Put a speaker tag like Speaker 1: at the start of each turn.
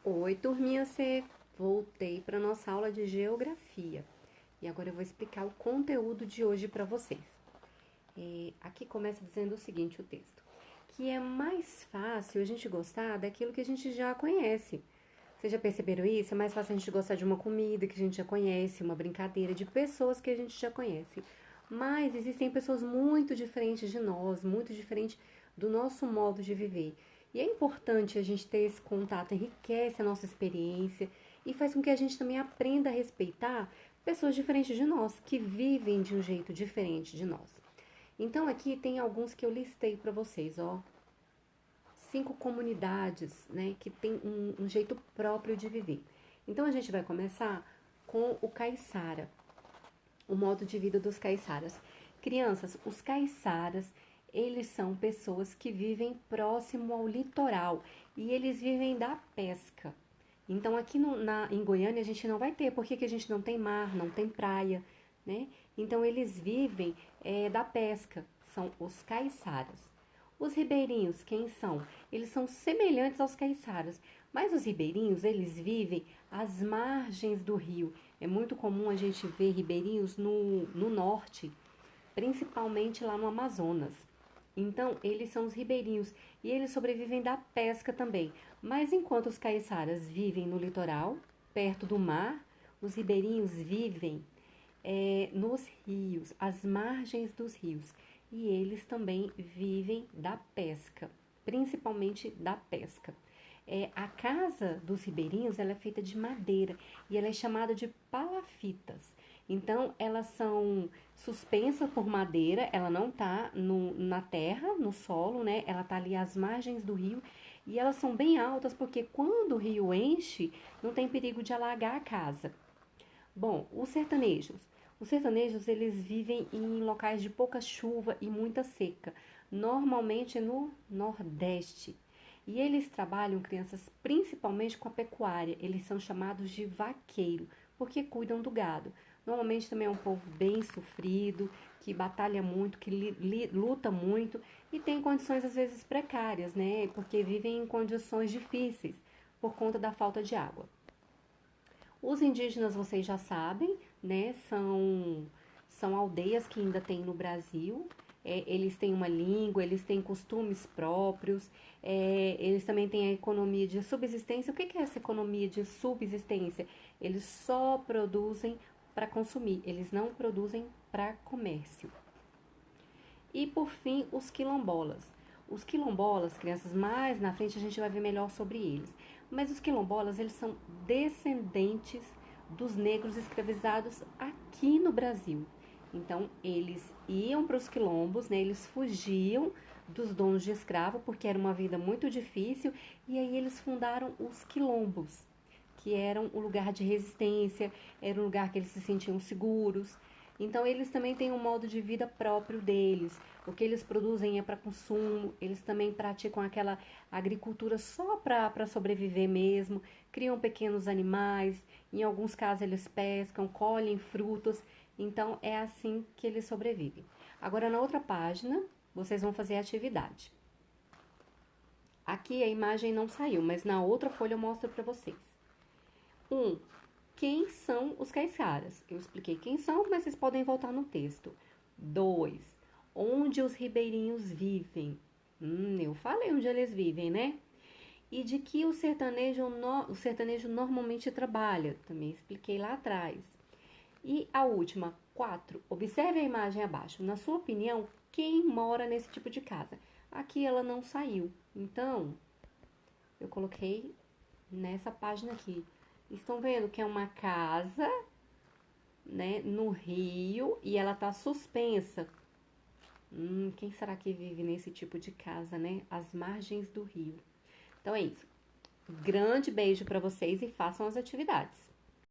Speaker 1: Oi, turminha C. Voltei para nossa aula de geografia. E agora eu vou explicar o conteúdo de hoje para vocês. Aqui começa dizendo o seguinte, o texto. Que é mais fácil a gente gostar daquilo que a gente já conhece. Vocês já perceberam isso? É mais fácil a gente gostar de uma comida que a gente já conhece, uma brincadeira, de pessoas que a gente já conhece. Mas existem pessoas muito diferentes de nós, muito diferentes do nosso modo de viver. E é importante a gente ter esse contato, enriquece a nossa experiência e faz com que a gente também aprenda a respeitar pessoas diferentes de nós, que vivem de um jeito diferente de nós. Então aqui tem alguns que eu listei para vocês, ó. 5 comunidades, né, que tem um jeito próprio de viver. Então a gente vai começar com o caiçara, o modo de vida dos caiçaras. Crianças, os caiçaras, eles são pessoas que vivem próximo ao litoral e eles vivem da pesca. Então aqui em Goiânia a gente não vai ter, porque que a gente não tem mar, não tem praia, né? Então eles vivem da pesca, são os caiçaras. Os ribeirinhos, quem são? Eles são semelhantes aos caiçaras, mas os ribeirinhos, eles vivem às margens do rio. É muito comum a gente ver ribeirinhos no norte, principalmente lá no Amazonas. Então, eles são os ribeirinhos e eles sobrevivem da pesca também. Mas enquanto os caiçaras vivem no litoral, perto do mar, os ribeirinhos vivem nos rios, às margens dos rios. E eles também vivem da pesca, principalmente da pesca. A casa dos ribeirinhos ela é feita de madeira e ela é chamada de palafitas. Então, elas são suspensas por madeira, ela não tá na terra, no solo, né? Ela tá ali às margens do rio e elas são bem altas porque quando o rio enche, não tem perigo de alagar a casa. Bom, os sertanejos eles vivem em locais de pouca chuva e muita seca, normalmente no Nordeste. E eles trabalham, crianças, principalmente com a pecuária. Eles são chamados de vaqueiro, porque cuidam do gado. Normalmente também é um povo bem sofrido, que batalha muito, que luta muito e tem condições às vezes precárias, né? Porque vivem em condições difíceis por conta da falta de água. Os indígenas, vocês já sabem, né? São aldeias que ainda tem no Brasil. Eles têm uma língua, eles têm costumes próprios, eles também têm a economia de subsistência. O que é essa economia de subsistência? Eles só produzem para consumir, eles não produzem para comércio. E por fim, os quilombolas. Os quilombolas, crianças, mais na frente a gente vai ver melhor sobre eles. Mas os quilombolas, eles são descendentes dos negros escravizados aqui no Brasil. Então, eles iam para os quilombos, né? Eles fugiam dos donos de escravo, porque era uma vida muito difícil, e aí eles fundaram os quilombos, que eram o lugar de resistência, era um lugar que eles se sentiam seguros. Então, eles também têm um modo de vida próprio deles. O que eles produzem é para consumo, eles também praticam aquela agricultura só para sobreviver mesmo, criam pequenos animais, em alguns casos eles pescam, colhem frutos, então é assim que eles sobrevivem. Agora, na outra página, vocês vão fazer a atividade. Aqui a imagem não saiu, mas na outra folha eu mostro para vocês. Quem são os caiçaras? Eu expliquei quem são, mas vocês podem voltar no texto. 2. Onde os ribeirinhos vivem? Eu falei onde eles vivem, né? E de que o sertanejo normalmente trabalha? Também expliquei lá atrás. E a última, 4. Observe a imagem abaixo. Na sua opinião, quem mora nesse tipo de casa? Aqui ela não saiu. Então, eu coloquei nessa página aqui. Estão vendo que é uma casa, né, no rio e ela tá suspensa. Quem será que vive nesse tipo de casa, né? Às margens do rio. Então é isso. Grande beijo para vocês e façam as atividades.